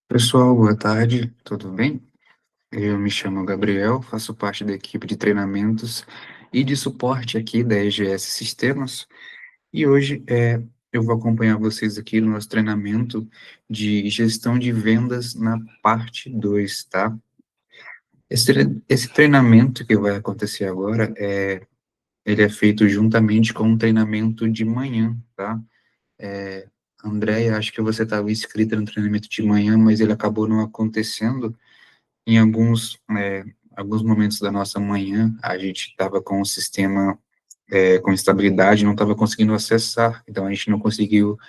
Pessoal, boa tarde, tudo bem? Eu me chamo Gabriel, faço parte da equipe de treinamentos e de suporte aqui da EGS Sistemas, e hoje eu vou acompanhar vocês aqui no nosso treinamento de gestão de vendas na parte 2, tá? Esse treinamento que vai acontecer agora, ele é feito juntamente com um treinamento de manhã, tá? Andréia, acho que você estava inscrita no treinamento de manhã, mas ele acabou não acontecendo. Em alguns momentos da nossa manhã, a gente estava com o sistema com instabilidade, não estava conseguindo acessar, então a gente não conseguiu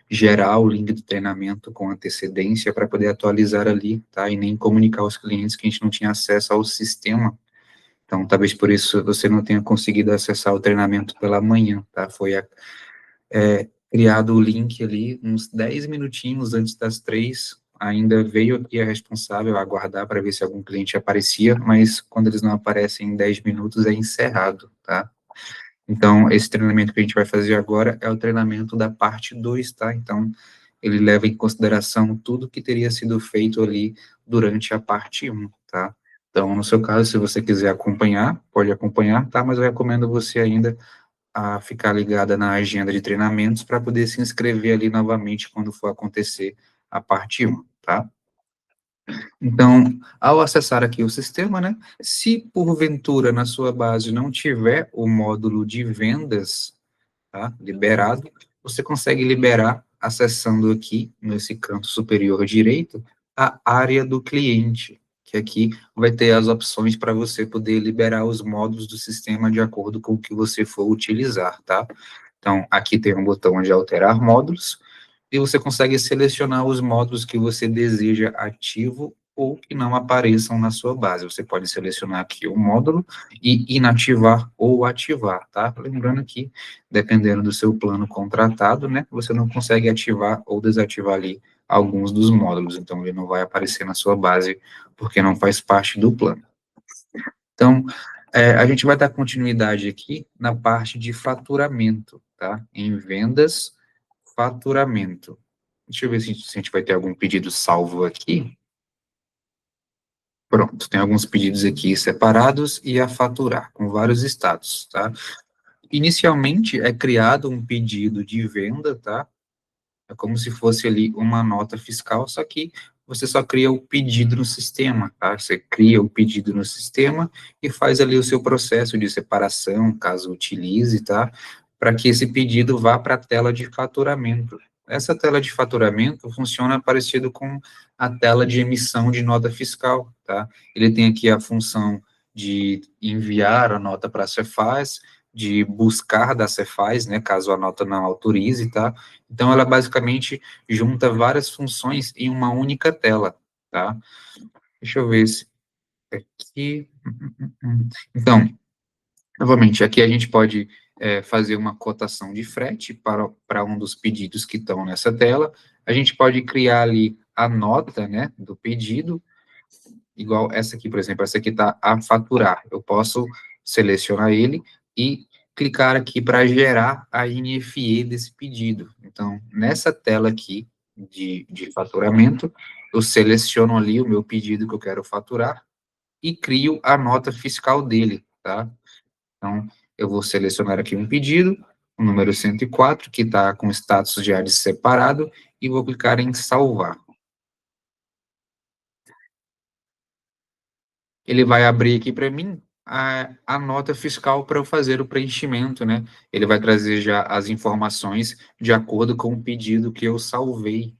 gerar o link do treinamento com antecedência para poder atualizar ali, tá? E nem comunicar aos clientes que a gente não tinha acesso ao sistema. Então, talvez por isso você não tenha conseguido acessar o treinamento pela manhã, tá? Criado o link ali uns 10 minutinhos antes das 3, ainda veio aqui a responsável a aguardar para ver se algum cliente aparecia, mas quando eles não aparecem em 10 minutos é encerrado, tá? Então, esse treinamento que a gente vai fazer agora é o treinamento da parte 2, tá? Então, ele leva em consideração tudo que teria sido feito ali durante a parte um, tá? Então, no seu caso, se você quiser acompanhar, pode acompanhar, tá? Mas eu recomendo você ainda a ficar ligada na agenda de treinamentos para poder se inscrever ali novamente quando for acontecer a parte um, tá? Então, ao acessar aqui o sistema, né, se porventura na sua base não tiver o módulo de vendas, tá, liberado, você consegue liberar acessando aqui, nesse canto superior direito, a área do cliente, que aqui vai ter as opções para você poder liberar os módulos do sistema de acordo com o que você for utilizar, tá? Então, aqui tem um botão de alterar módulos, e você consegue selecionar os módulos que você deseja ativo ou que não apareçam na sua base. Você pode selecionar aqui o módulo e inativar ou ativar, tá? Lembrando que, dependendo do seu plano contratado, né, você não consegue ativar ou desativar ali alguns dos módulos, então ele não vai aparecer na sua base porque não faz parte do plano. Então, a gente vai dar continuidade aqui na parte de faturamento, tá? Em vendas, faturamento. Deixa eu ver se a gente vai ter algum pedido salvo aqui. Pronto, tem alguns pedidos aqui separados e a faturar, com vários status, tá? Inicialmente é criado um pedido de venda, tá? É como se fosse ali uma nota fiscal, só que você só cria o pedido no sistema, tá? Você cria o pedido no sistema e faz ali o seu processo de separação, caso utilize, tá? Para que esse pedido vá para a tela de faturamento. Essa tela de faturamento funciona parecido com a tela de emissão de nota fiscal, tá? Ele tem aqui a função de enviar a nota para a Cefaz, de buscar da Cefaz, né, caso a nota não autorize, tá? Então, ela basicamente junta várias funções em uma única tela, tá? Deixa eu ver se aqui. Então, novamente, aqui a gente pode fazer uma cotação de frete para um dos pedidos que estão nessa tela. A gente pode criar ali a nota, né, do pedido, igual essa aqui, por exemplo, essa aqui está a faturar. Eu posso selecionar ele e clicar aqui para gerar a NFE desse pedido. Então, nessa tela aqui de faturamento, eu seleciono ali o meu pedido que eu quero faturar e crio a nota fiscal dele, tá? Então, eu vou selecionar aqui um pedido, o número 104, que está com status de área separado, e vou clicar em salvar. Ele vai abrir aqui para mim a nota fiscal para eu fazer o preenchimento, né? Ele vai trazer já as informações de acordo com o pedido que eu salvei.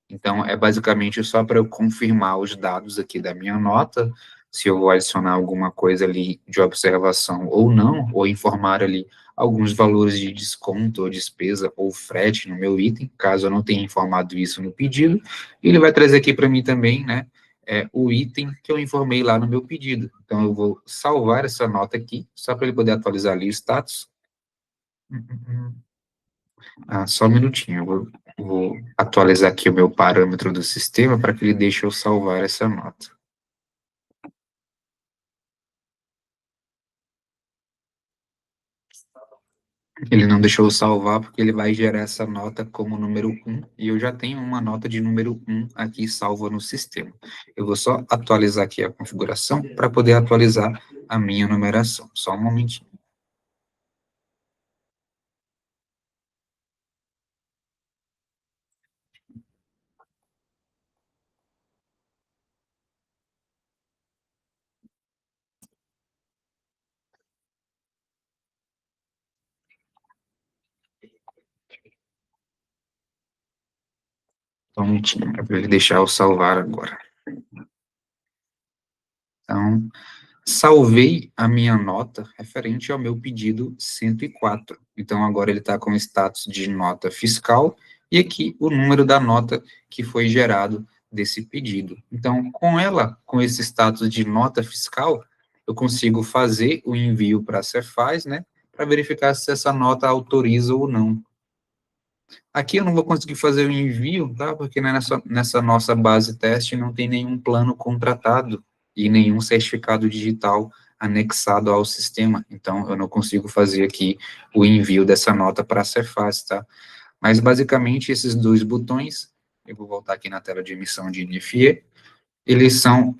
Então, é basicamente só para eu confirmar os dados aqui da minha nota, se eu vou adicionar alguma coisa ali de observação ou não, ou informar ali alguns valores de desconto ou despesa ou frete no meu item, caso eu não tenha informado isso no pedido. E ele vai trazer aqui para mim também, né, o item que eu informei lá no meu pedido. Então, eu vou salvar essa nota aqui, só para ele poder atualizar ali o status. Hum, hum, hum. Ah, só um minutinho, vou atualizar aqui o meu parâmetro do sistema para que ele deixe eu salvar essa nota. Ele não deixou eu salvar porque ele vai gerar essa nota como número um e eu já tenho uma nota de número um aqui salva no sistema. Eu vou só atualizar aqui a configuração para poder atualizar a minha numeração. Só um momentinho. Só um minutinho para ele deixar eu salvar agora. Então, salvei a minha nota referente ao meu pedido 104. Então, agora ele está com status de nota fiscal e aqui o número da nota que foi gerado desse pedido. Então, com esse status de nota fiscal, eu consigo fazer o envio para a Cefaz, né, para verificar se essa nota autoriza ou não. Aqui eu não vou conseguir fazer o envio, tá? Porque nessa nossa base teste não tem nenhum plano contratado e nenhum certificado digital anexado ao sistema. Então, eu não consigo fazer aqui o envio dessa nota para a Cefaz, tá? Mas, basicamente, esses dois botões, eu vou voltar aqui na tela de emissão de NFE, eles são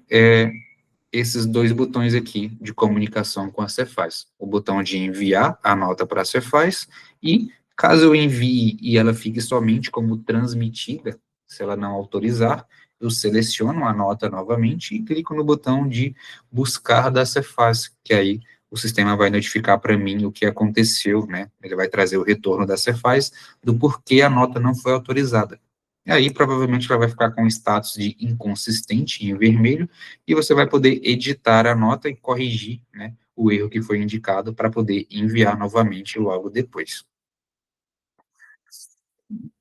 esses dois botões aqui de comunicação com a Cefaz. O botão de enviar a nota para a Cefaz e, caso eu envie e ela fique somente como transmitida, se ela não autorizar, eu seleciono a nota novamente e clico no botão de buscar da Cefaz, que aí o sistema vai notificar para mim o que aconteceu, né? Ele vai trazer o retorno da Cefaz do porquê a nota não foi autorizada. E aí, provavelmente, ela vai ficar com status de inconsistente em vermelho, e você vai poder editar a nota e corrigir, né, o erro que foi indicado para poder enviar novamente logo depois.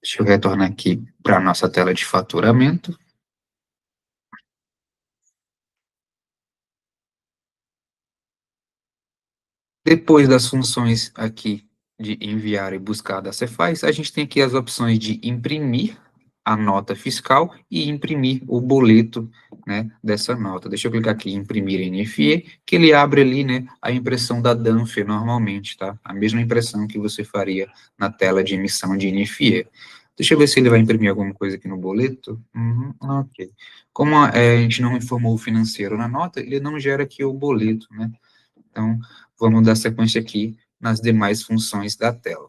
Deixa eu retornar aqui para a nossa tela de faturamento. Depois das funções aqui de enviar e buscar da Cefaz, a gente tem aqui as opções de imprimir a nota fiscal e imprimir o boleto, né, dessa nota. Deixa eu clicar aqui em imprimir NFE, que ele abre ali, né, a impressão da DANF normalmente, tá? A mesma impressão que você faria na tela de emissão de NFE. Deixa eu ver se ele vai imprimir alguma coisa aqui no boleto. Ok. Como a gente não informou o financeiro na nota, ele não gera aqui o boleto, né? Então, vamos dar sequência aqui nas demais funções da tela.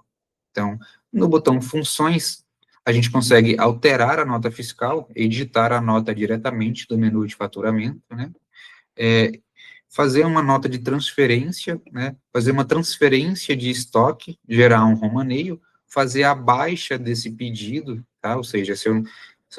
Então, no botão Funções, a gente consegue alterar a nota fiscal, editar a nota diretamente do menu de faturamento, né? Fazer uma nota de transferência, né? Fazer uma transferência de estoque, gerar um romaneio, fazer a baixa desse pedido, tá? Ou seja, se eu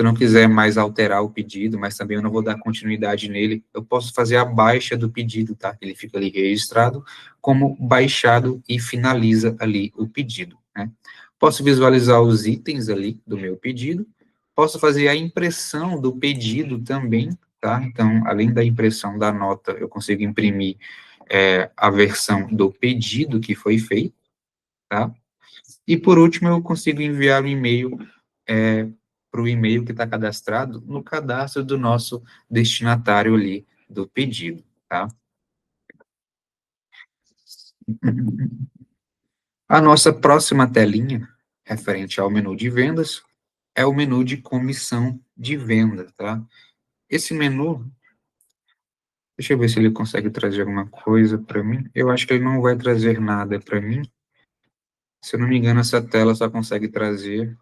não quiser mais alterar o pedido, mas também eu não vou dar continuidade nele, eu posso fazer a baixa do pedido, tá? Ele fica ali registrado como baixado e finaliza ali o pedido, né? Posso visualizar os itens ali do meu pedido, posso fazer a impressão do pedido também, tá? Então, além da impressão da nota, eu consigo imprimir a versão do pedido que foi feito, tá? E, por último, eu consigo enviar um e-mail para o e-mail que está cadastrado no cadastro do nosso destinatário ali do pedido, tá? A nossa próxima telinha, referente ao menu de vendas, é o menu de comissão de venda, tá? Esse menu, deixa eu ver se ele consegue trazer alguma coisa para mim. Eu acho que ele não vai trazer nada para mim. Se eu não me engano, essa tela só consegue trazer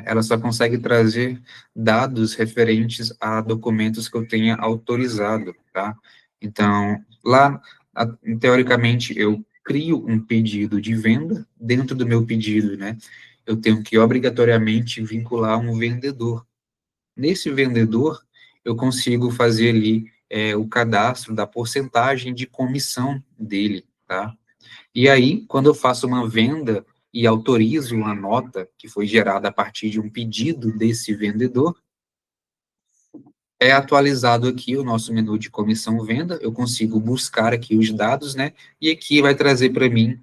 ela só consegue trazer dados referentes a documentos que eu tenha autorizado, tá? Então, lá, teoricamente, eu crio um pedido de venda, dentro do meu pedido, né? Eu tenho que obrigatoriamente vincular um vendedor. Nesse vendedor, eu consigo fazer ali o cadastro da porcentagem de comissão dele, tá? E aí, quando eu faço uma venda e autorizo uma nota que foi gerada a partir de um pedido desse vendedor, é atualizado aqui o nosso menu de comissão venda, eu consigo buscar aqui os dados, né? E aqui vai trazer para mim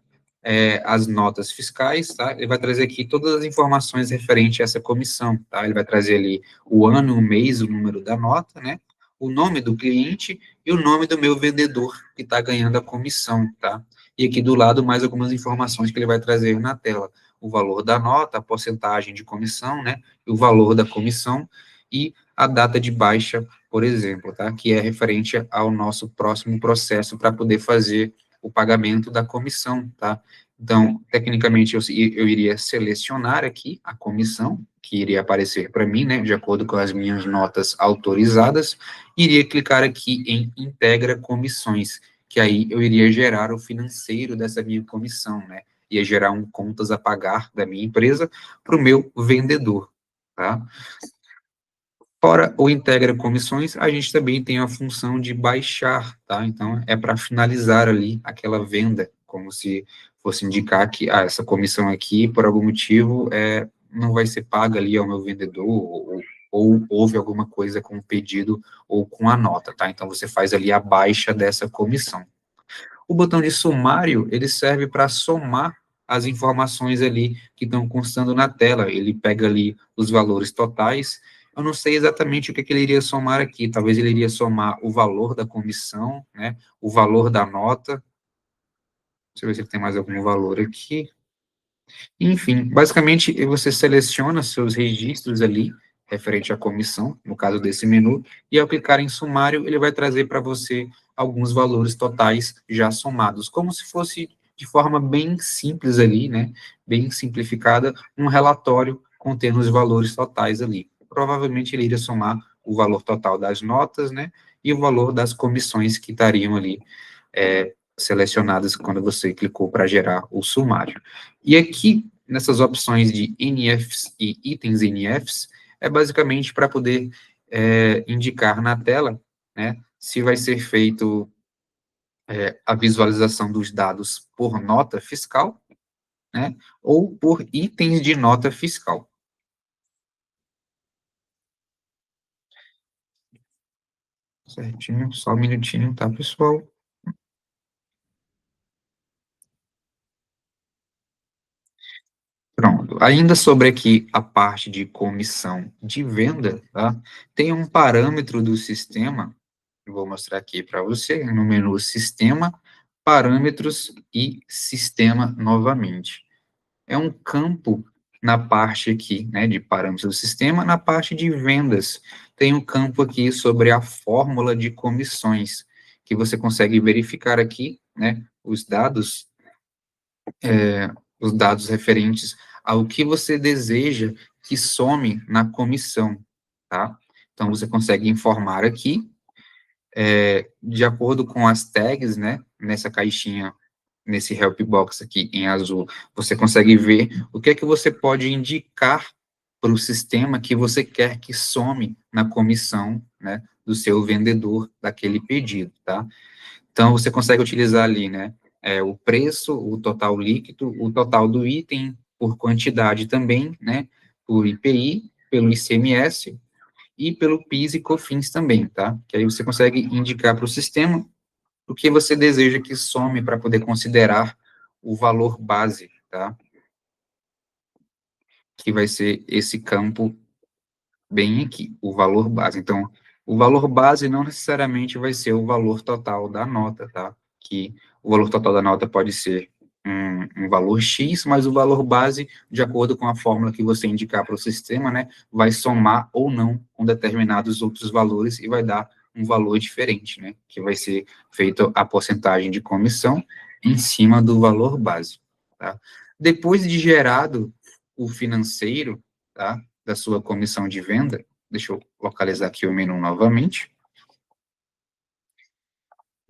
as notas fiscais, tá? Ele vai trazer aqui todas as informações referentes a essa comissão, tá? Ele vai trazer ali o ano, o mês, o número da nota, né? O nome do cliente e o nome do meu vendedor que está ganhando a comissão, tá? e aqui do lado mais algumas informações que ele vai trazer na tela. O valor da nota, a porcentagem de comissão, né, o valor da comissão e a data de baixa, por exemplo, tá, que é referente ao nosso próximo processo para poder fazer o pagamento da comissão, tá. Então, tecnicamente, eu iria selecionar aqui a comissão, que iria aparecer para mim, né, de acordo com as minhas notas autorizadas, iria clicar aqui em Integra Comissões, que aí eu iria gerar o financeiro dessa minha comissão, né, ia gerar um contas a pagar da minha empresa para o meu vendedor, tá? Fora o integra comissões, a gente também tem a função de baixar, tá? Então, é para finalizar ali aquela venda, como se fosse indicar que, essa comissão aqui, por algum motivo, não vai ser paga ali ao meu vendedor, ou houve alguma coisa com o pedido ou com a nota, tá? Então, você faz ali a baixa dessa comissão. O botão de sumário, ele serve para somar as informações ali que estão constando na tela. Ele pega ali os valores totais. Eu não sei exatamente o que, que ele iria somar aqui. Talvez ele iria somar o valor da comissão, né? O valor da nota. Deixa eu ver se ele tem mais algum valor aqui. Enfim, basicamente, você seleciona seus registros ali, referente à comissão, no caso desse menu, e ao clicar em sumário, ele vai trazer para você alguns valores totais já somados, como se fosse de forma bem simples ali, né, bem simplificada, um relatório contendo os valores totais ali. Provavelmente ele iria somar o valor total das notas, né, e o valor das comissões que estariam ali, selecionadas quando você clicou para gerar o sumário. E aqui, nessas opções de NFs e itens NFs, é basicamente para poder indicar na tela, né, se vai ser feito a visualização dos dados por nota fiscal, né, ou por itens de nota fiscal. Certinho, só um minutinho, tá, pessoal? Pronto. Ainda sobre aqui a parte de comissão de venda, tá? Tem um parâmetro do sistema, eu vou mostrar aqui para você, no menu Sistema, Parâmetros e Sistema novamente. É um campo na parte aqui, né, de parâmetros do sistema, na parte de vendas. Tem um campo aqui sobre a fórmula de comissões, que você consegue verificar aqui, né, os dados referentes ao que você deseja que some na comissão, tá? Então, você consegue informar aqui, de acordo com as tags, né, nessa caixinha, nesse help box aqui em azul, você consegue ver o que é que você pode indicar para o sistema que você quer que some na comissão, né, do seu vendedor daquele pedido, tá? Então, você consegue utilizar ali, né, o preço, o total líquido, o total do item por quantidade também, né, por IPI, pelo ICMS e pelo PIS e COFINS também, tá? Que aí você consegue indicar para o sistema o que você deseja que some para poder considerar o valor base, tá? Que vai ser esse campo bem aqui, o valor base. Então, o valor base não necessariamente vai ser o valor total da nota, tá? Que o valor total da nota pode ser um valor X, mas o valor base, de acordo com a fórmula que você indicar para o sistema, né, vai somar ou não com determinados outros valores e vai dar um valor diferente, né, que vai ser feito a porcentagem de comissão em cima do valor base, tá? Depois de gerado o financeiro, tá? Da sua comissão de venda, deixa eu localizar aqui o menu novamente,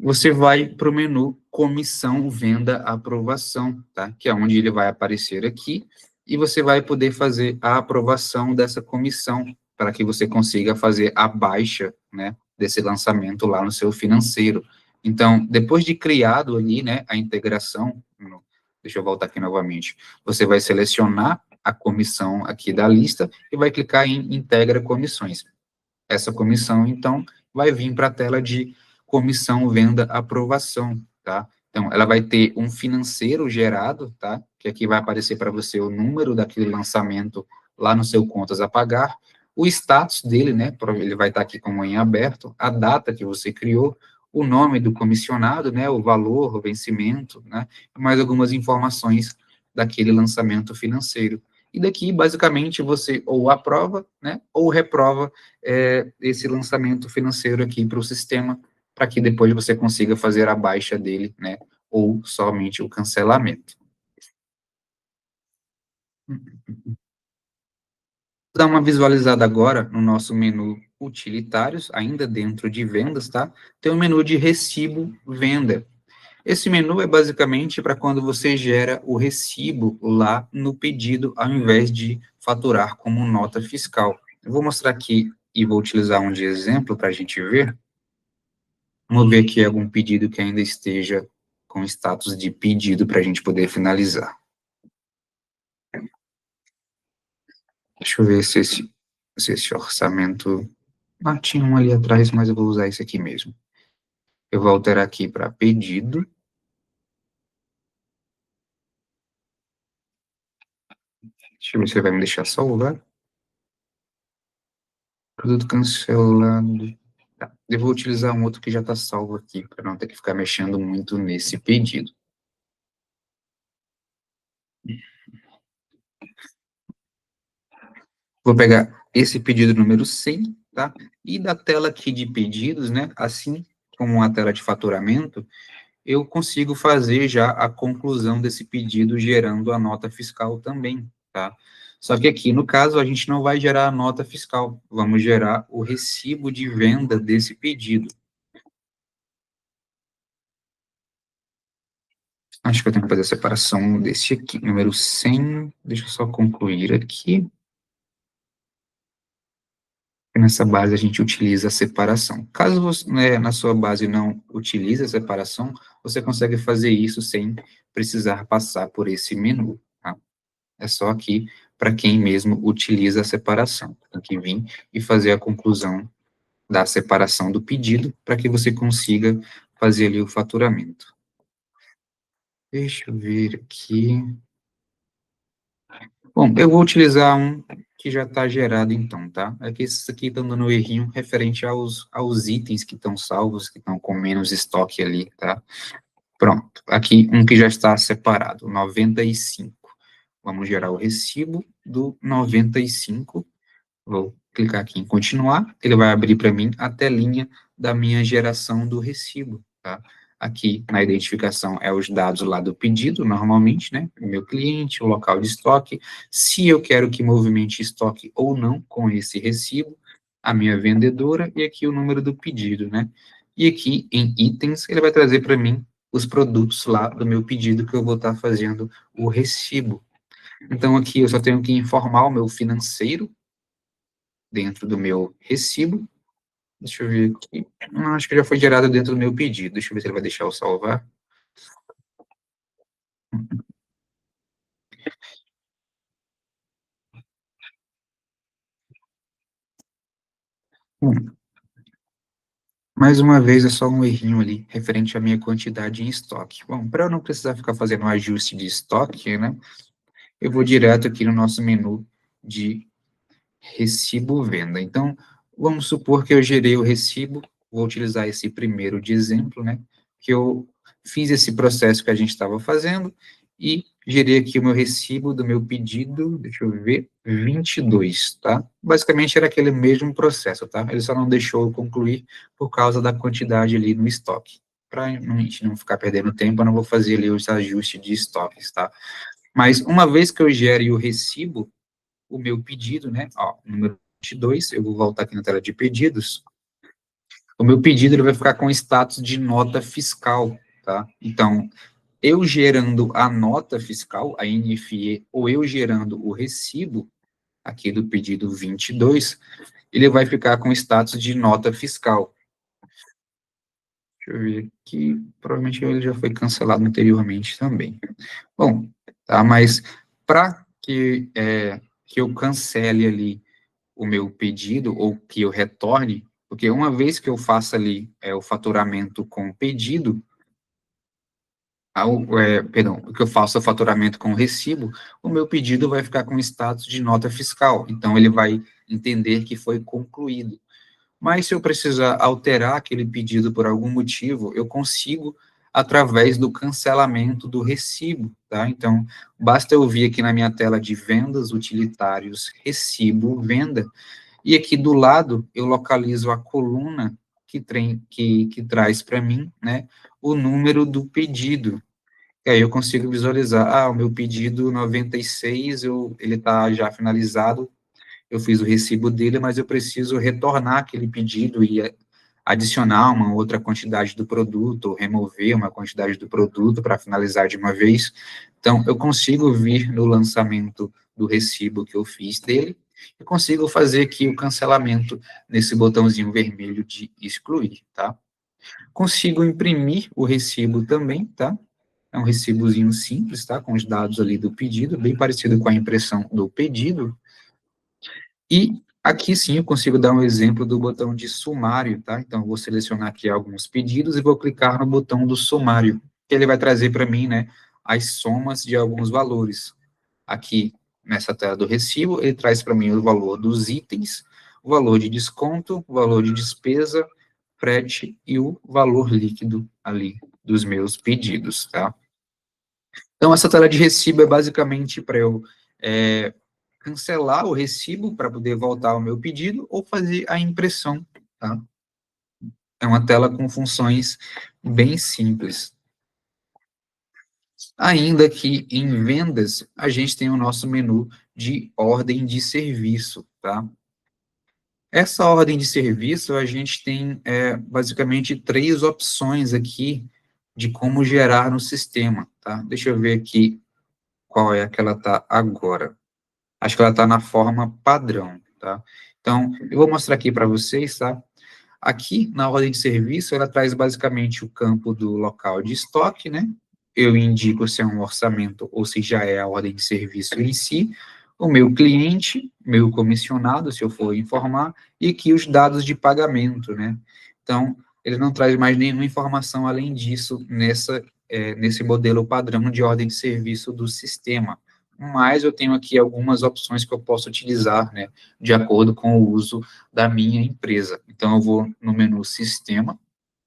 você vai para o menu Comissão, Venda, Aprovação, tá? Que é onde ele vai aparecer aqui, e você vai poder fazer a aprovação dessa comissão, para que você consiga fazer a baixa, né, desse lançamento lá no seu financeiro. Então, depois de criado ali, né, a integração, deixa eu voltar aqui novamente, você vai selecionar a comissão aqui da lista e vai clicar em Integra Comissões. Essa comissão, então, vai vir para a tela de comissão, venda, aprovação, tá? Então, ela vai ter um financeiro gerado, tá? Que aqui vai aparecer para você o número daquele lançamento lá no seu contas a pagar, o status dele, né? Ele vai estar aqui como em aberto, a data que você criou, o nome do comissionado, né, o valor, o vencimento, né, e mais algumas informações daquele lançamento financeiro. E daqui, basicamente, você ou aprova, né, ou reprova esse lançamento financeiro aqui para o sistema, para que depois você consiga fazer a baixa dele, né, ou somente o cancelamento. Dar uma visualizada agora no nosso menu utilitários, ainda dentro de vendas, tá? Tem o menu de recibo venda. Esse menu é basicamente para quando você gera o recibo lá no pedido, ao invés de faturar como nota fiscal. Eu vou mostrar aqui e vou utilizar um de exemplo para a gente ver. Vamos ver aqui algum pedido que ainda esteja com status de pedido para a gente poder finalizar. Deixa eu ver se esse orçamento... Ah, tinha um ali atrás, mas eu vou usar esse aqui mesmo. Eu vou alterar aqui para pedido. Deixa eu ver se ele vai me deixar salvar. Produto cancelado. Tá. Eu vou utilizar um outro que já está salvo aqui, para não ter que ficar mexendo muito nesse pedido. Vou pegar esse pedido número 100, tá? E da tela aqui de pedidos, né? Assim como a tela de faturamento, eu consigo fazer já a conclusão desse pedido gerando a nota fiscal também, tá? Só que aqui, no caso, a gente não vai gerar a nota fiscal, vamos gerar o recibo de venda desse pedido. Acho que eu tenho que fazer a separação desse aqui, número 100, deixa eu só concluir aqui. Nessa base a gente utiliza a separação. Caso você, né, na sua base não utilize a separação, você consegue fazer isso sem precisar passar por esse menu, tá? É só aqui para quem mesmo utiliza a separação. Tem que vir e fazer a conclusão da separação do pedido para que você consiga fazer ali o faturamento. Deixa eu ver aqui. Bom, eu vou utilizar um que já está gerado então, tá? É que esses aqui estão dando um errinho referente aos itens que estão salvos, que estão com menos estoque ali, tá? Pronto, aqui um que já está separado, 95. Vamos gerar o recibo do 95. Vou clicar aqui em continuar, ele vai abrir para mim a telinha da minha geração do recibo, tá? Aqui na identificação é os dados lá do pedido, normalmente, né? O meu cliente, o local de estoque, se eu quero que movimente estoque ou não com esse recibo, a minha vendedora e aqui o número do pedido, né? E aqui em itens, ele vai trazer para mim os produtos lá do meu pedido que eu vou estar fazendo o recibo. Então aqui eu só tenho que informar o meu financeiro, dentro do meu recibo. Deixa eu ver aqui. Acho que já foi gerado dentro do meu pedido. Deixa eu ver se ele vai deixar eu salvar. Bom, mais uma vez é só um errinho ali, referente à minha quantidade em estoque. Bom, para eu não precisar ficar fazendo um ajuste de estoque, né, eu vou direto aqui no nosso menu de recibo venda. Então, vamos supor que eu gerei o recibo, vou utilizar esse primeiro de exemplo, né, que eu fiz esse processo que a gente estava fazendo e gerei aqui o meu recibo do meu pedido, deixa eu ver, 22, tá? Basicamente era aquele mesmo processo, tá? Ele só não deixou eu concluir por causa da quantidade ali no estoque. Para a gente não ficar perdendo tempo, eu não vou fazer ali os ajustes de estoques, tá? Mas uma vez que eu gere o recibo, o meu pedido, né? Ó, número 22, eu vou voltar aqui na tela de pedidos. O meu pedido ele vai ficar com status de nota fiscal, tá? Então, eu gerando a nota fiscal, a NFE, ou eu gerando o recibo aqui do pedido 22, ele vai ficar com status de nota fiscal. Deixa eu ver aqui, provavelmente ele já foi cancelado anteriormente também. Bom, tá, mas para que eu cancele ali o meu pedido ou que eu retorne, porque uma vez que eu faça ali o faturamento com o pedido, perdão, que eu faço o faturamento com o recibo, o meu pedido vai ficar com status de nota fiscal, então ele vai entender que foi concluído. Mas se eu precisar alterar aquele pedido por algum motivo, eu consigo através do cancelamento do recibo, tá? Então, basta eu vir aqui na minha tela de vendas, utilitários, recibo, venda, e aqui do lado eu localizo a coluna que traz para mim, né, o número do pedido. E aí eu consigo visualizar, o meu pedido 96, ele está já finalizado, eu fiz o recibo dele, mas eu preciso retornar aquele pedido e adicionar uma outra quantidade do produto, ou remover uma quantidade do produto para finalizar de uma vez. Então, eu consigo vir no lançamento do recibo que eu fiz dele, e consigo fazer aqui o cancelamento nesse botãozinho vermelho de excluir, tá? Consigo imprimir o recibo também, tá? É um recibozinho simples, tá? Com os dados ali do pedido, bem parecido com a impressão do pedido. E aqui sim eu consigo dar um exemplo do botão de sumário, tá? Então, eu vou selecionar aqui alguns pedidos e vou clicar no botão do sumário, que ele vai trazer para mim, né, as somas de alguns valores. Aqui, nessa tela do recibo, ele traz para mim o valor dos itens, o valor de desconto, o valor de despesa, frete e o valor líquido ali dos meus pedidos, tá? Então, essa tela de recibo é basicamente para eu cancelar o recibo para poder voltar ao meu pedido ou fazer a impressão, tá? É uma tela com funções bem simples. Ainda que em vendas, a gente tem o nosso menu de ordem de serviço, tá? Essa ordem de serviço, a gente tem basicamente três opções aqui de como gerar no sistema, tá? Deixa eu ver aqui qual é que ela está agora. Acho que ela está na forma padrão, tá? Então, eu vou mostrar aqui para vocês, tá? Aqui, na ordem de serviço, ela traz basicamente o campo do local de estoque, né? Eu indico se é um orçamento ou se já é a ordem de serviço em si, o meu cliente, meu comissionado, se eu for informar, e aqui os dados de pagamento, né? Então, ele não traz mais nenhuma informação além disso nesse modelo padrão de ordem de serviço do sistema. Mas eu tenho aqui algumas opções que eu posso utilizar, né, de acordo com o uso da minha empresa. Então, eu vou no menu Sistema,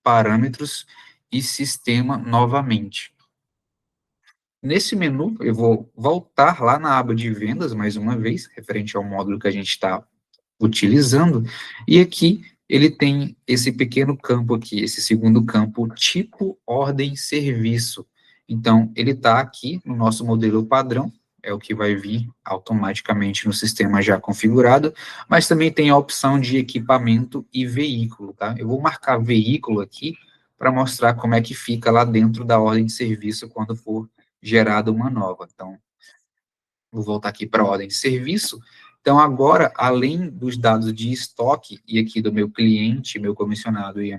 Parâmetros e Sistema novamente. Nesse menu, eu vou voltar lá na aba de vendas, mais uma vez, referente ao módulo que a gente está utilizando, e aqui ele tem esse pequeno campo aqui, esse segundo campo, tipo, ordem, serviço. Então, ele está aqui no nosso modelo padrão, é o que vai vir automaticamente no sistema já configurado, mas também tem a opção de equipamento e veículo, tá? Eu vou marcar veículo aqui para mostrar como é que fica lá dentro da ordem de serviço quando for gerada uma nova. Então, vou voltar aqui para a ordem de serviço. Então, agora, além dos dados de estoque, e aqui do meu cliente, meu comissionado e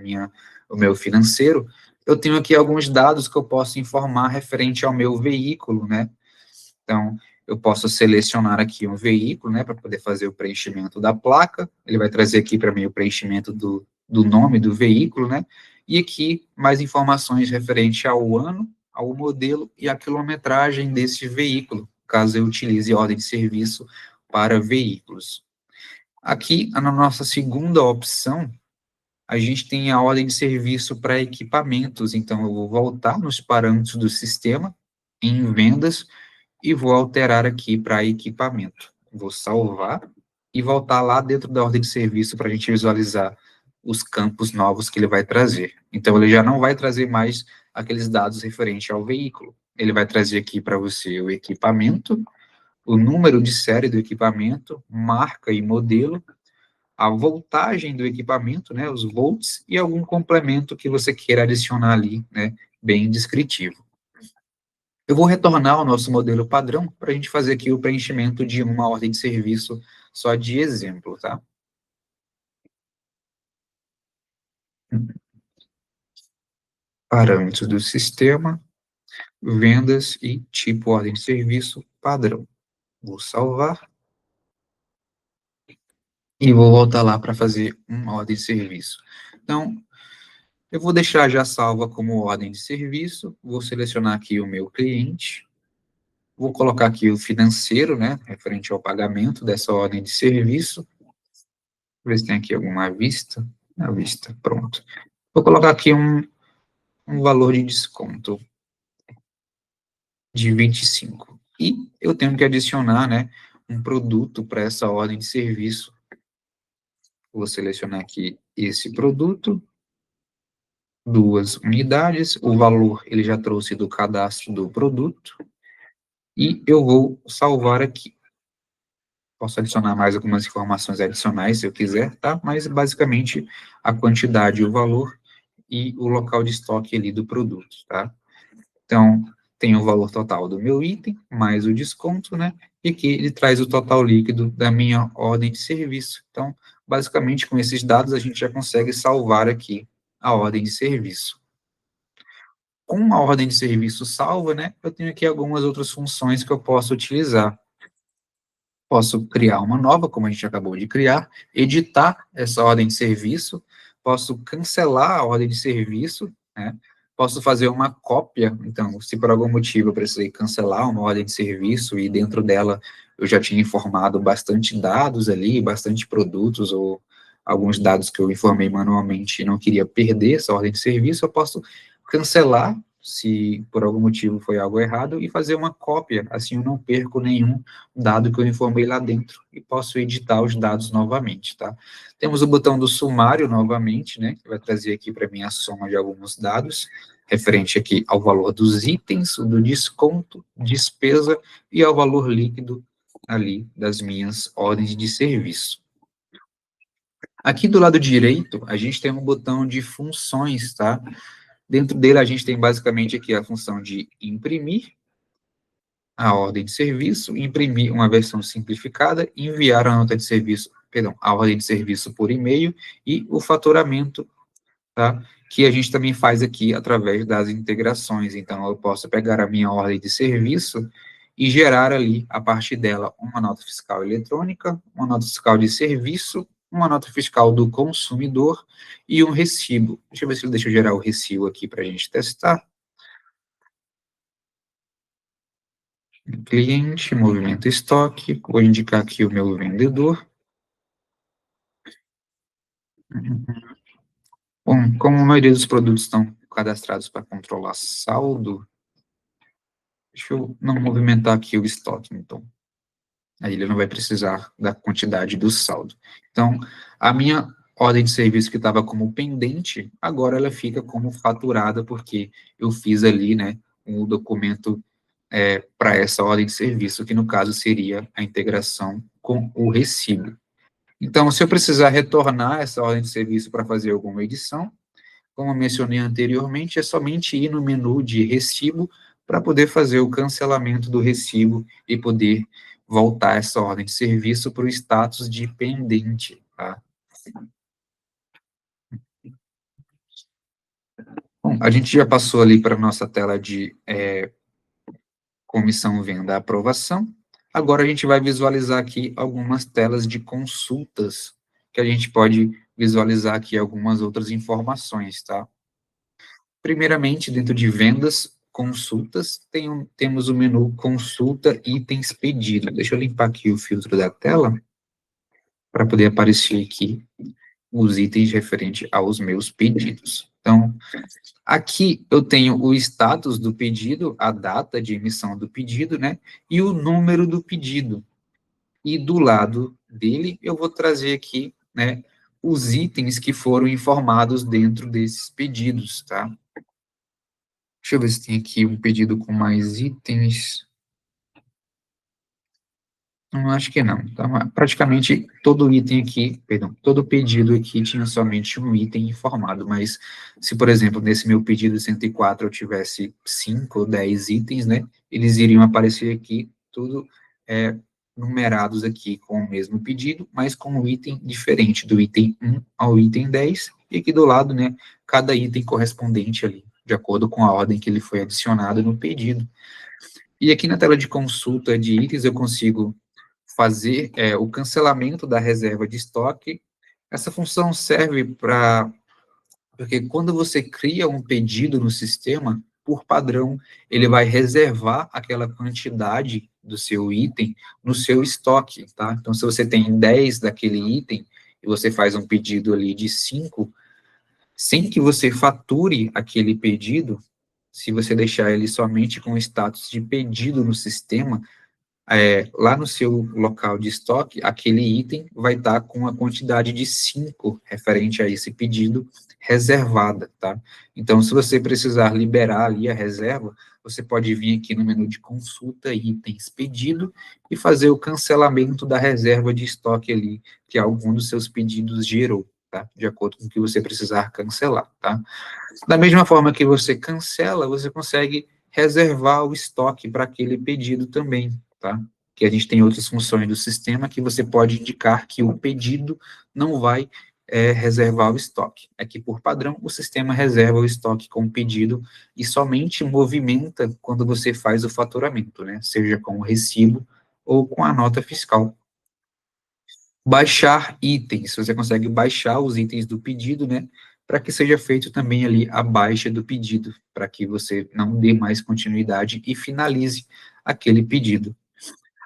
o meu financeiro, eu tenho aqui alguns dados que eu posso informar referente ao meu veículo, né? Então, eu posso selecionar aqui um veículo, né, para poder fazer o preenchimento da placa. Ele vai trazer aqui para mim o preenchimento do nome do veículo, né? E aqui mais informações referente ao ano, ao modelo e à quilometragem desse veículo, caso eu utilize ordem de serviço para veículos. Aqui, na nossa segunda opção, a gente tem a ordem de serviço para equipamentos. Então, eu vou voltar nos parâmetros do sistema, em vendas, e vou alterar aqui para equipamento. Vou salvar e voltar lá dentro da ordem de serviço para a gente visualizar os campos novos que ele vai trazer. Então, ele já não vai trazer mais aqueles dados referentes ao veículo. Ele vai trazer aqui para você o equipamento, o número de série do equipamento, marca e modelo, a voltagem do equipamento, né, os volts, e algum complemento que você queira adicionar ali, né, bem descritivo. Eu vou retornar ao nosso modelo padrão para a gente fazer aqui o preenchimento de uma ordem de serviço só de exemplo, tá? Parâmetros do sistema, vendas e tipo ordem de serviço padrão. Vou salvar e vou voltar lá para fazer uma ordem de serviço. Então, eu vou deixar já salva como ordem de serviço, vou selecionar aqui o meu cliente, vou colocar aqui o financeiro, né, referente ao pagamento dessa ordem de serviço, ver se tem aqui alguma vista. A vista, pronto. Vou colocar aqui um valor de desconto de 25. E eu tenho que adicionar, né, um produto para essa ordem de serviço. Vou selecionar aqui esse produto, 2 unidades, o valor ele já trouxe do cadastro do produto, e eu vou salvar aqui. Posso adicionar mais algumas informações adicionais se eu quiser, tá? Mas basicamente a quantidade, o valor e o local de estoque ali do produto, tá? Então, tem o valor total do meu item, mais o desconto, né? E aqui ele traz o total líquido da minha ordem de serviço. Então, basicamente, com esses dados, a gente já consegue salvar aqui a ordem de serviço. Com a ordem de serviço salva, né? Eu tenho aqui algumas outras funções que eu posso utilizar. Posso criar uma nova, como a gente acabou de criar, editar essa ordem de serviço, posso cancelar a ordem de serviço, né? Posso fazer uma cópia, então, se por algum motivo eu precisei cancelar uma ordem de serviço e dentro dela eu já tinha informado bastante dados ali, bastante produtos ou alguns dados que eu informei manualmente e não queria perder essa ordem de serviço, eu posso cancelar se por algum motivo foi algo errado e fazer uma cópia, assim eu não perco nenhum dado que eu informei lá dentro e posso editar os dados novamente, tá? Temos o botão do sumário novamente, né, que vai trazer aqui para mim a soma de alguns dados, referente aqui ao valor dos itens, do desconto, despesa e ao valor líquido ali das minhas ordens de serviço. Aqui do lado direito, a gente tem um botão de funções, tá? Dentro dele, a gente tem basicamente aqui a função de imprimir a ordem de serviço, imprimir uma versão simplificada, enviar a nota de serviço, perdão, a ordem de serviço por e-mail e o faturamento, tá? Que a gente também faz aqui através das integrações. Então, eu posso pegar a minha ordem de serviço e gerar ali, a partir dela, uma nota fiscal eletrônica, uma nota fiscal de serviço, uma nota fiscal do consumidor e um recibo. Deixa eu ver se ele deixa eu gerar o recibo aqui para a gente testar. Cliente, movimento estoque, vou indicar aqui o meu vendedor. Bom, como a maioria dos produtos estão cadastrados para controlar saldo, deixa eu não movimentar aqui o estoque, então. Aí ele não vai precisar da quantidade do saldo. Então, a minha ordem de serviço que estava como pendente, agora ela fica como faturada, porque eu fiz ali, né, um documento para essa ordem de serviço, que no caso seria a integração com o recibo. Então, se eu precisar retornar essa ordem de serviço para fazer alguma edição, como eu mencionei anteriormente, é somente ir no menu de recibo para poder fazer o cancelamento do recibo e poder voltar essa ordem de serviço para o status de pendente, tá? Bom, a gente já passou ali para a nossa tela de comissão, venda, aprovação. Agora a gente vai visualizar aqui algumas telas de consultas, que a gente pode visualizar aqui algumas outras informações, tá? Primeiramente, dentro de vendas, consultas, temos o menu consulta itens pedido. Deixa eu limpar aqui o filtro da tela, para poder aparecer aqui os itens referentes aos meus pedidos. Então, aqui eu tenho o status do pedido, a data de emissão do pedido, né, e o número do pedido. E do lado dele, eu vou trazer aqui, né, os itens que foram informados dentro desses pedidos, tá? Deixa eu ver se tem aqui um pedido com mais itens. Não, acho que não. Então, praticamente todo item aqui, perdão, todo pedido aqui tinha somente um item informado, mas se, por exemplo, nesse meu pedido 104 eu tivesse 5 ou 10 itens, né, eles iriam aparecer aqui, tudo numerados aqui com o mesmo pedido, mas com um item diferente, do item 1 ao item 10, e aqui do lado, né, cada item correspondente ali, de acordo com a ordem que ele foi adicionado no pedido. E aqui na tela de consulta de itens eu consigo fazer o cancelamento da reserva de estoque. Essa função serve porque quando você cria um pedido no sistema, por padrão, ele vai reservar aquela quantidade do seu item no seu estoque, tá? Então, se você tem 10 daquele item, e você faz um pedido ali de 5, sem que você fature aquele pedido, se você deixar ele somente com o status de pedido no sistema, lá no seu local de estoque, aquele item vai estar com a quantidade de 5 referente a esse pedido reservada, tá? Então, se você precisar liberar ali a reserva, você pode vir aqui no menu de consulta, itens, pedido, e fazer o cancelamento da reserva de estoque ali, que algum dos seus pedidos gerou, tá? De acordo com o que você precisar cancelar, tá? Da mesma forma que você cancela, você consegue reservar o estoque para aquele pedido também, tá? Que a gente tem outras funções do sistema que você pode indicar que o pedido não vai reservar o estoque. É que, por padrão, o sistema reserva o estoque com o pedido e somente movimenta quando você faz o faturamento, né? Seja com o recibo ou com a nota fiscal. Baixar itens, você consegue baixar os itens do pedido, né, para que seja feito também ali a baixa do pedido, para que você não dê mais continuidade e finalize aquele pedido.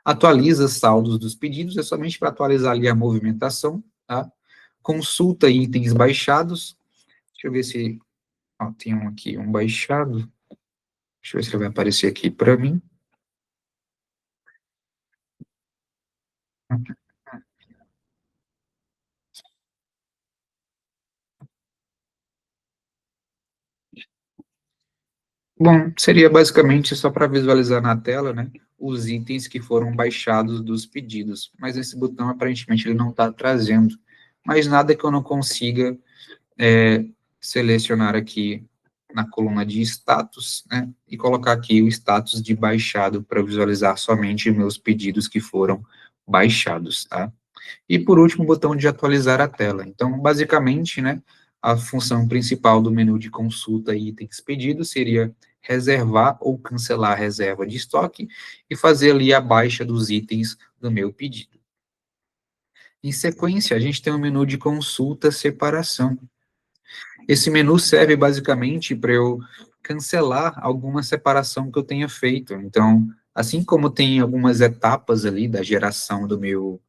Atualiza saldos dos pedidos, é somente para atualizar ali a movimentação, tá? Consulta itens baixados, deixa eu ver se, ó, tem um aqui, um baixado, deixa eu ver se ele vai aparecer aqui para mim. Bom, seria basicamente só para visualizar na tela, né, os itens que foram baixados dos pedidos, mas esse botão aparentemente ele não está trazendo, mas nada que eu não consiga é, selecionar aqui na coluna de status, né, e colocar aqui o status de baixado para visualizar somente meus pedidos que foram baixados, tá? E por último, o botão de atualizar a tela. Então, basicamente, né, a função principal do menu de consulta e itens pedidos seria reservar ou cancelar a reserva de estoque e fazer ali a baixa dos itens do meu pedido. Em sequência, a gente tem o menu de consulta separação. Esse menu serve basicamente para eu cancelar alguma separação que eu tenha feito. Então, assim como tem algumas etapas ali da geração do meu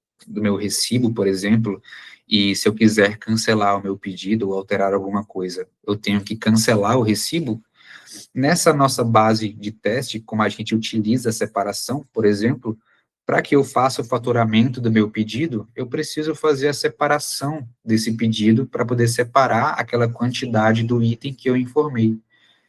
recibo, por exemplo, e se eu quiser cancelar o meu pedido ou alterar alguma coisa, eu tenho que cancelar o recibo. Nessa nossa base de teste, como a gente utiliza a separação, por exemplo, para que eu faça o faturamento do meu pedido, eu preciso fazer a separação desse pedido para poder separar aquela quantidade do item que eu informei.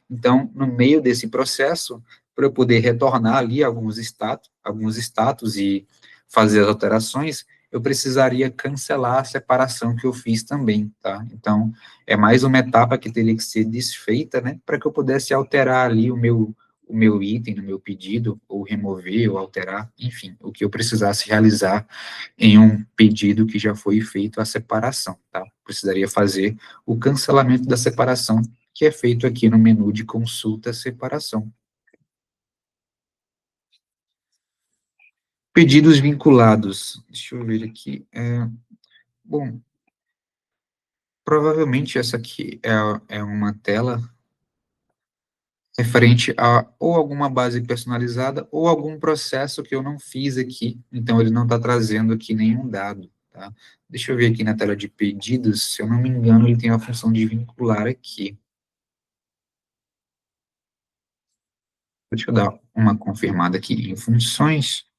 Então, no meio desse processo, para eu poder retornar ali alguns status e fazer as alterações, eu precisaria cancelar a separação que eu fiz também, tá? Então, é mais uma etapa que teria que ser desfeita, né, para que eu pudesse alterar ali o meu item, no meu pedido, ou remover, ou alterar, enfim, o que eu precisasse realizar em um pedido que já foi feito a separação, tá? Precisaria fazer o cancelamento da separação que é feito aqui no menu de consulta separação. Pedidos vinculados. Deixa eu ver aqui. Bom, provavelmente essa aqui é uma tela referente a ou alguma base personalizada ou algum processo que eu não fiz aqui, então ele não está trazendo aqui nenhum dado, tá? Deixa eu ver aqui na tela de pedidos, se eu não me engano, ele tem a função de vincular aqui. Deixa eu dar uma confirmada aqui em funções.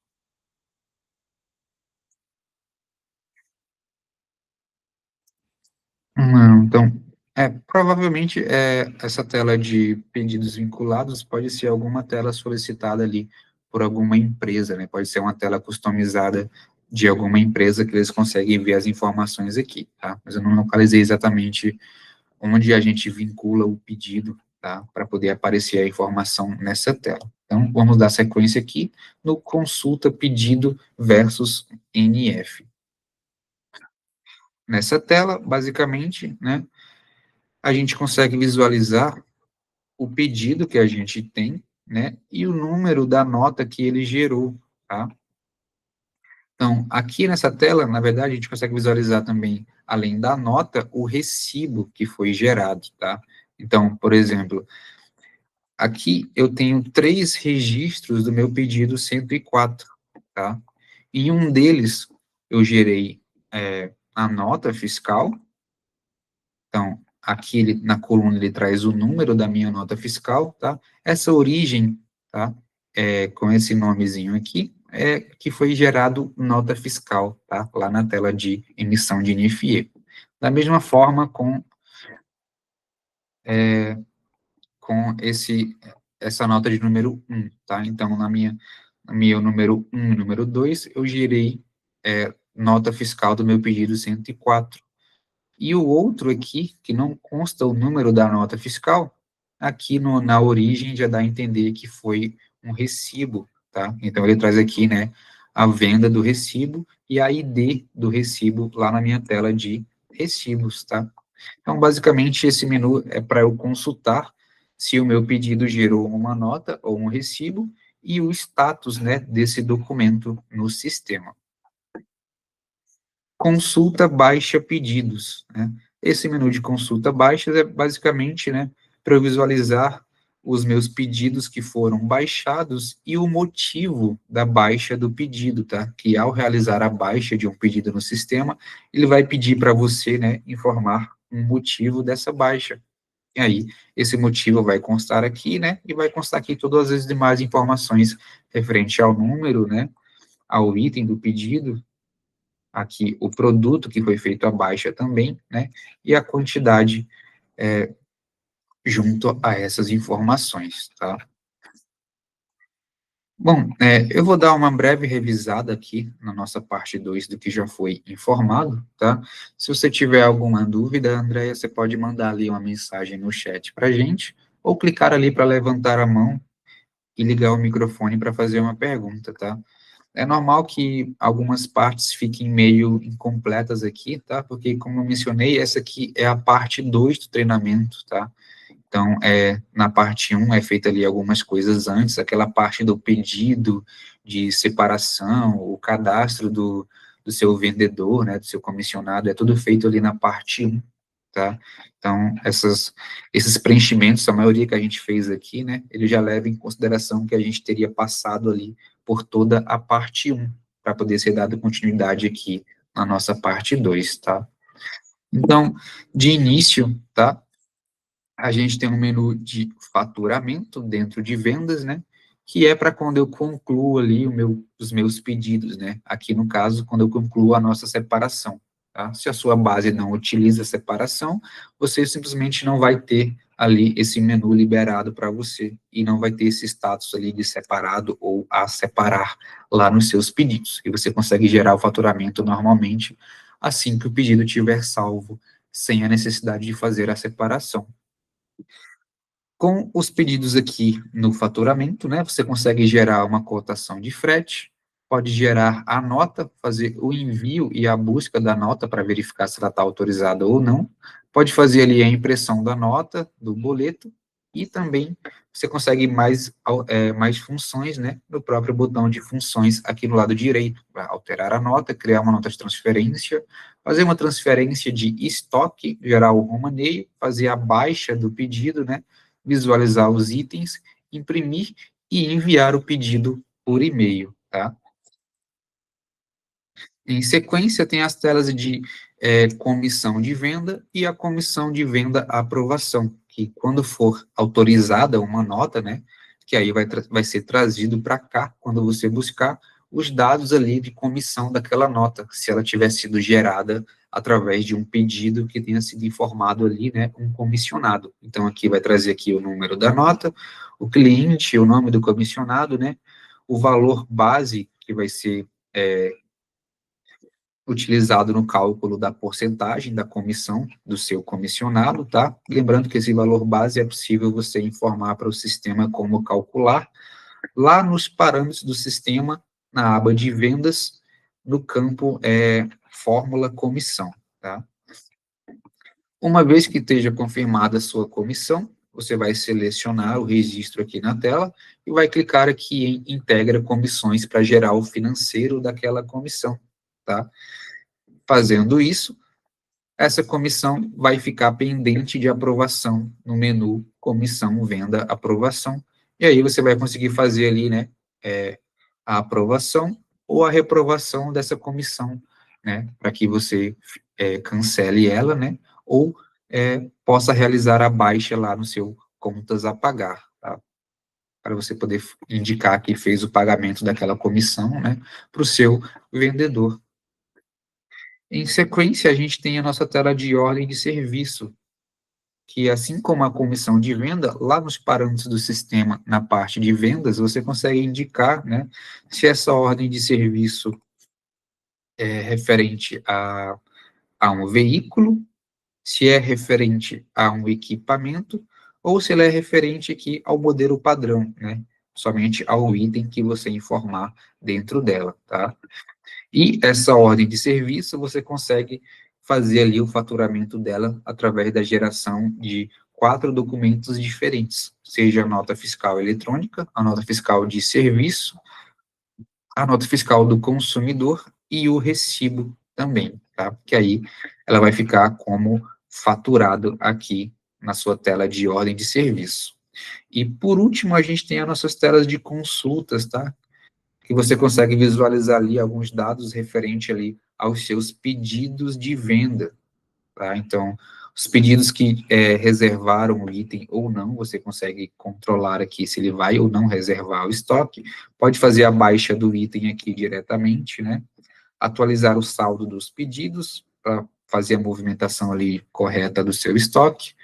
Não, então, provavelmente essa tela de pedidos vinculados pode ser alguma tela solicitada ali por alguma empresa, né? Pode ser uma tela customizada de alguma empresa que eles conseguem ver as informações aqui, tá? Mas eu não localizei exatamente onde a gente vincula o pedido, tá? Para poder aparecer a informação nessa tela. Então, vamos dar sequência aqui no consulta pedido versus NF. Nessa tela, basicamente, né, a gente consegue visualizar o pedido que a gente tem, né, e o número da nota que ele gerou, tá? Então, aqui nessa tela, na verdade, a gente consegue visualizar também, além da nota, o recibo que foi gerado, tá? Então, por exemplo, aqui eu tenho 3 registros do meu pedido 104, tá? Em um deles, eu gerei a nota fiscal. Então, aqui na coluna ele traz o número da minha nota fiscal, tá? Essa origem, tá? Com esse nomezinho aqui, que foi gerado nota fiscal, tá? Lá na tela de emissão de NIFIE. Da mesma forma com essa nota de número 1, tá? Então, no meu número 1 e número 2, eu gerei nota fiscal do meu pedido 104. E o outro aqui, que não consta o número da nota fiscal, aqui na origem já dá a entender que foi um recibo, tá? Então, ele traz aqui, né, a venda do recibo e a ID do recibo lá na minha tela de recibos, tá? Então, basicamente, esse menu é para eu consultar se o meu pedido gerou uma nota ou um recibo e o status, né, desse documento no sistema. Consulta baixa pedidos, né? Esse menu de consulta baixas é basicamente, né, para eu visualizar os meus pedidos que foram baixados e o motivo da baixa do pedido, tá? Que ao realizar a baixa de um pedido no sistema, ele vai pedir para você, né, informar um motivo dessa baixa. E aí, esse motivo vai constar aqui, né, e vai constar aqui todas as demais informações referente ao número, né, ao item do pedido, aqui o produto que foi feito a baixa também, né, e a quantidade junto a essas informações, tá? Bom, eu vou dar uma breve revisada aqui na nossa parte 2 do que já foi informado, tá? Se você tiver alguma dúvida, Andréia, você pode mandar ali uma mensagem no chat para gente, ou clicar ali para levantar a mão e ligar o microfone para fazer uma pergunta, tá? É normal que algumas partes fiquem meio incompletas aqui, tá? Porque, como eu mencionei, essa aqui é a parte 2 do treinamento, tá? Então, na parte 1 é feita ali algumas coisas antes, aquela parte do pedido de separação, o cadastro do seu vendedor, né, do seu comissionado, é tudo feito ali na parte 1, tá? Então, esses preenchimentos, a maioria que a gente fez aqui, né, ele já leva em consideração que a gente teria passado ali por toda a parte 1, para poder ser dado continuidade aqui na nossa parte 2, tá? Então, de início, tá? A gente tem um menu de faturamento dentro de vendas, né? Que é para quando eu concluo ali os meus pedidos, né? Aqui no caso, quando eu concluo a nossa separação, tá? Se a sua base não utiliza a separação, você simplesmente não vai ter ali esse menu liberado para você e não vai ter esse status ali de separado ou a separar lá nos seus pedidos. E você consegue gerar o faturamento normalmente assim que o pedido estiver salvo, sem a necessidade de fazer a separação. Com os pedidos aqui no faturamento, né, você consegue gerar uma cotação de frete, pode gerar a nota, fazer o envio e a busca da nota para verificar se ela está autorizada ou não, pode fazer ali a impressão da nota, do boleto, e também você consegue mais funções, né, no próprio botão de funções aqui no lado direito, para alterar a nota, criar uma nota de transferência, fazer uma transferência de estoque, gerar o romaneio, fazer a baixa do pedido, né, visualizar os itens, imprimir e enviar o pedido por e-mail, tá? Em sequência, tem as telas de comissão de venda e a comissão de venda aprovação, que quando for autorizada uma nota, né, que aí vai ser trazido para cá, quando você buscar os dados ali de comissão daquela nota, se ela tiver sido gerada através de um pedido que tenha sido informado ali, né, um comissionado. Então, aqui vai trazer aqui o número da nota, o cliente, o nome do comissionado, né, o valor base que vai ser utilizado no cálculo da porcentagem da comissão do seu comissionado, tá? Lembrando que esse valor base é possível você informar para o sistema como calcular, lá nos parâmetros do sistema, na aba de vendas, no campo fórmula comissão, tá? Uma vez que esteja confirmada a sua comissão, você vai selecionar o registro aqui na tela e vai clicar aqui em integra comissões para gerar o financeiro daquela comissão, tá? Fazendo isso, essa comissão vai ficar pendente de aprovação no menu comissão, venda, aprovação, e aí você vai conseguir fazer ali, né, a aprovação ou a reprovação dessa comissão, né, para que você cancele ela, né, ou possa realizar a baixa lá no seu contas a pagar, tá? Para você poder indicar que fez o pagamento daquela comissão, né, para o seu vendedor. Em sequência, a gente tem a nossa tela de ordem de serviço, que assim como a comissão de venda, lá nos parâmetros do sistema, na parte de vendas, você consegue indicar, né, se essa ordem de serviço é referente a um veículo, se é referente a um equipamento, ou se ela é referente aqui ao modelo padrão, né, somente ao item que você informar dentro dela, tá? E essa ordem de serviço, você consegue fazer ali o faturamento dela através da geração de 4 documentos diferentes, seja a nota fiscal eletrônica, a nota fiscal de serviço, a nota fiscal do consumidor e o recibo também, tá? Que aí ela vai ficar como faturado aqui na sua tela de ordem de serviço. E por último, a gente tem as nossas telas de consultas, tá? Que você consegue visualizar ali alguns dados referente ali aos seus pedidos de venda, tá? Então, os pedidos que reservaram o item ou não, você consegue controlar aqui se ele vai ou não reservar o estoque, pode fazer a baixa do item aqui diretamente, né? Atualizar o saldo dos pedidos para fazer a movimentação ali correta do seu estoque,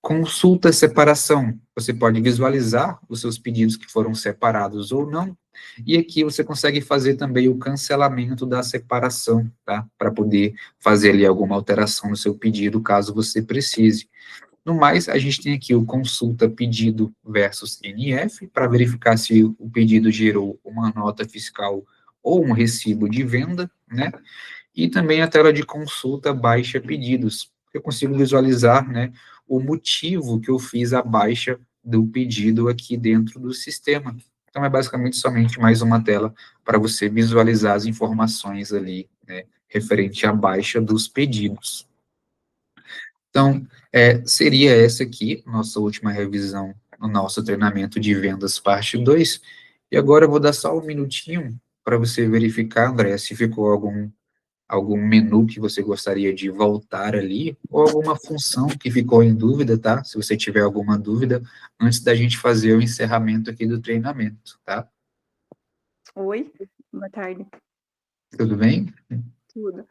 consulta separação, você pode visualizar os seus pedidos que foram separados ou não, e aqui você consegue fazer também o cancelamento da separação, tá? Para poder fazer ali alguma alteração no seu pedido, caso você precise. No mais, a gente tem aqui o consulta pedido versus NF, para verificar se o pedido gerou uma nota fiscal ou um recibo de venda, né? E também a tela de consulta baixa pedidos. Eu consigo visualizar, né, o motivo que eu fiz a baixa do pedido aqui dentro do sistema. Então, é basicamente somente mais uma tela para você visualizar as informações ali, né, referente à baixa dos pedidos. Então, seria essa aqui, nossa última revisão no nosso treinamento de vendas parte 2. E agora eu vou dar só um minutinho para você verificar, André, se ficou algum menu que você gostaria de voltar ali, ou alguma função que ficou em dúvida, tá? Se você tiver alguma dúvida, antes da gente fazer o encerramento aqui do treinamento, tá? Oi, boa tarde. Tudo bem? Tudo.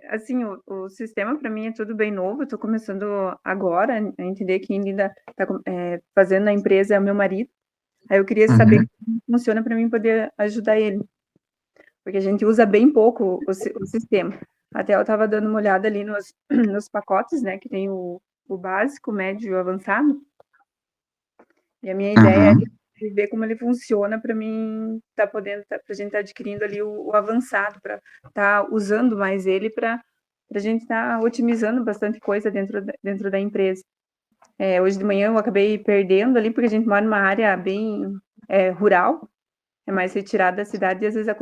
Assim, o sistema para mim é tudo bem novo, estou começando agora a entender que ainda está fazendo a empresa é o meu marido. Aí eu queria saber como funciona para mim poder ajudar ele, porque a gente usa bem pouco o sistema. Até eu estava dando uma olhada ali nos pacotes, né, que tem o básico, o médio e o avançado. E a minha ideia é de ver como ele funciona para mim estar podendo, para a gente estar adquirindo ali o avançado, para estar usando mais ele para a gente estar otimizando bastante coisa dentro da empresa. Hoje de manhã eu acabei perdendo ali, porque a gente mora numa área bem rural, é mais retirada da cidade, e às vezes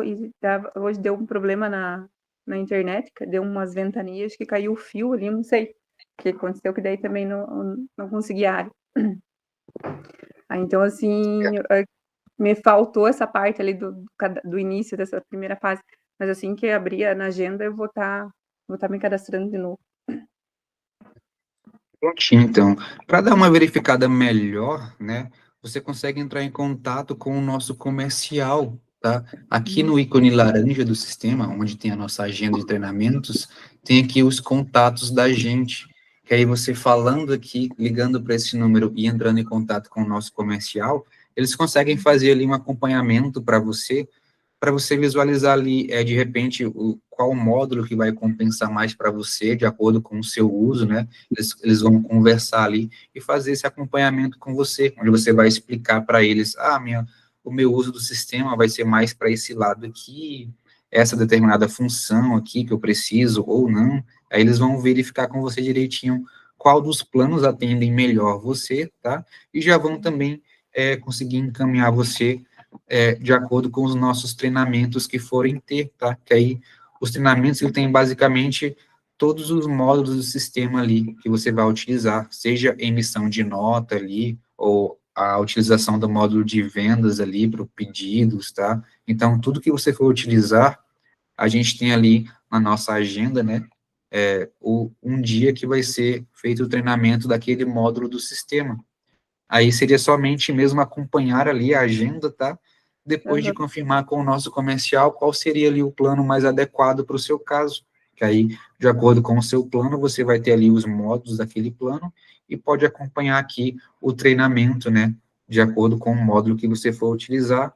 hoje deu um problema na internet, deu umas ventanias que caiu o fio ali, não sei o que aconteceu, que daí também não consegui a área. Então, assim, me faltou essa parte ali do início dessa primeira fase, mas assim que abrir na agenda, eu vou estar me cadastrando de novo. Então, para dar uma verificada melhor, né, você consegue entrar em contato com o nosso comercial, tá? Aqui no ícone laranja do sistema, onde tem a nossa agenda de treinamentos, tem aqui os contatos da gente, que aí você falando aqui, ligando para esse número e entrando em contato com o nosso comercial, eles conseguem fazer ali um acompanhamento para você visualizar ali, de repente, qual módulo que vai compensar mais para você, de acordo com o seu uso, né? Eles vão conversar ali e fazer esse acompanhamento com você, onde você vai explicar para eles, o meu uso do sistema vai ser mais para esse lado aqui, essa determinada função aqui que eu preciso ou não. Aí eles vão verificar com você direitinho qual dos planos atendem melhor você, tá? E já vão também conseguir encaminhar você de acordo com os nossos treinamentos que forem ter, tá? Que aí, os treinamentos, ele tem basicamente todos os módulos do sistema ali que você vai utilizar, seja emissão de nota ali, ou a utilização do módulo de vendas ali para pedidos, tá? Então, tudo que você for utilizar, a gente tem ali na nossa agenda, né? um dia que vai ser feito o treinamento daquele módulo do sistema. Aí seria somente mesmo acompanhar ali a agenda, tá? Depois de Aham. confirmar com o nosso comercial qual seria ali o plano mais adequado para o seu caso. Que aí, de acordo com o seu plano, você vai ter ali os módulos daquele plano e pode acompanhar aqui o treinamento, né? De acordo com o módulo que você for utilizar.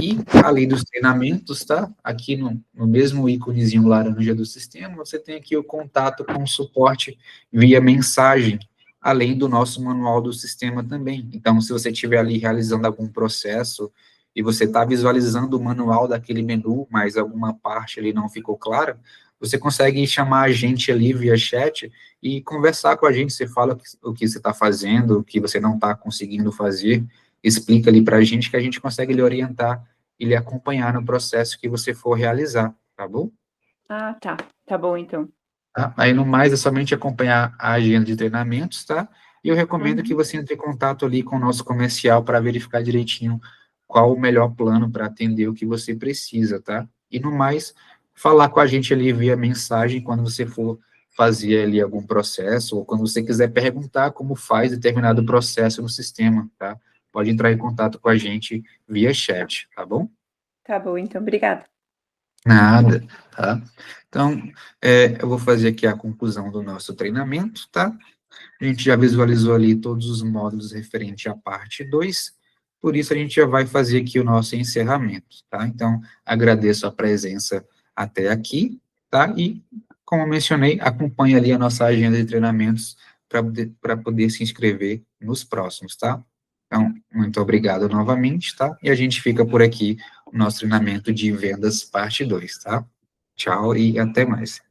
E, além dos treinamentos, tá? Aqui no mesmo íconezinho laranja do sistema, você tem aqui o contato com o suporte via mensagem, além do nosso manual do sistema também. Então, se você estiver ali realizando algum processo e você está visualizando o manual daquele menu, mas alguma parte ali não ficou clara, você consegue chamar a gente ali via chat e conversar com a gente. Você fala o que você está fazendo, o que você não está conseguindo fazer, explica ali para a gente que a gente consegue lhe orientar e lhe acompanhar no processo que você for realizar, tá bom? Ah, tá. Tá bom, então. Tá? Aí, no mais, é somente acompanhar a agenda de treinamentos, tá? E eu recomendo que Uhum. você entre em contato ali com o nosso comercial para verificar direitinho qual o melhor plano para atender o que você precisa, tá? E, no mais, falar com a gente ali via mensagem quando você for fazer ali algum processo, ou quando você quiser perguntar como faz determinado processo no sistema, tá? Pode entrar em contato com a gente via chat, tá bom? Tá bom, então. Obrigada. Nada, tá? Então, eu vou fazer aqui a conclusão do nosso treinamento, tá? A gente já visualizou ali todos os módulos referente à parte 2. Por isso a gente já vai fazer aqui o nosso encerramento, tá? Então, agradeço a presença até aqui, tá? E, como eu mencionei, acompanhe ali a nossa agenda de treinamentos para poder se inscrever nos próximos, tá? Então, muito obrigado novamente, tá? E a gente fica por aqui, o nosso treinamento de vendas parte 2, tá? Tchau e até mais.